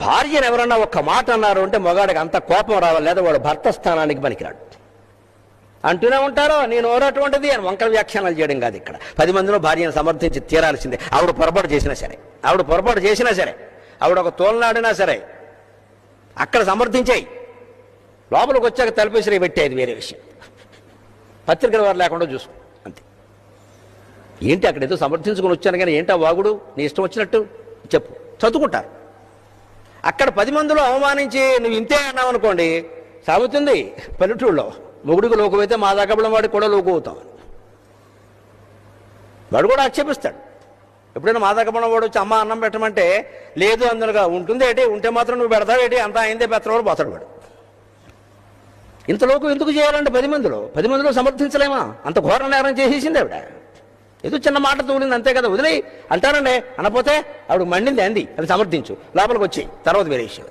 భార్యను ఎవరన్నా ఒక్క మాట అన్నారు అంటే మగాడికి అంత కోపం రావాలి, లేదా వాడు భర్త స్థానానికి పనికిరాడు. అంటూనే ఉంటారో నేను అటువంటిది అని వంకర వ్యాఖ్యానాలు చేయడం కాదు. ఇక్కడ 10 మందిలో భార్యను సమర్థించి తీరాల్సిందే. ఆవిడ పొరపాటు చేసినా సరే, ఆవిడ ఒక తోలనాడినా సరే అక్కడ సమర్థించాయి. లోపలికి వచ్చాక తలుపేసిరి పెట్టి అది వేరే విషయం. పత్రికల వారు లేకుండా చూసుకో అంతే. ఏంటి అక్కడ ఏదో సమర్థించుకుని వచ్చాను కానీ ఏంటా వాగుడు, నీ ఇష్టం వచ్చినట్టు చెప్పు, చదువుకుంటారు. అక్కడ 10 మందిలో అవమానించి నువ్వు ఇంతే అన్నావు అనుకోండి, సాగుతుంది పల్లెటూళ్ళలో. మొగుడికి లోకమైతే మా దగ్గర వాడికి కూడా లోకు అవుతాం, వాడు కూడా ఆక్షేపిస్తాడు. ఎప్పుడైనా మా దగ్గర వాడు వచ్చి అమ్మ అన్నం పెట్టమంటే లేదు అందులో ఉంటుంది ఏంటి, ఉంటే మాత్రం నువ్వు పెడతావేంటి, అంతా అయిందే పెత్తవాడు పోతాడు వాడు. ఇంత లోకం ఎందుకు చేయాలంటే 10 మందిలో సమర్థించలేమా? అంత ఘోర నేరం చేసేసింది ఆవిడ. ఏదో చిన్న మాట తూలింది అంతే కదా, వదిలే అంటారండి. అనపోతే ఆవిడ మండింది అంది, అది సమర్థించు, లోపలికి వచ్చి తర్వాత వేరే విషయం.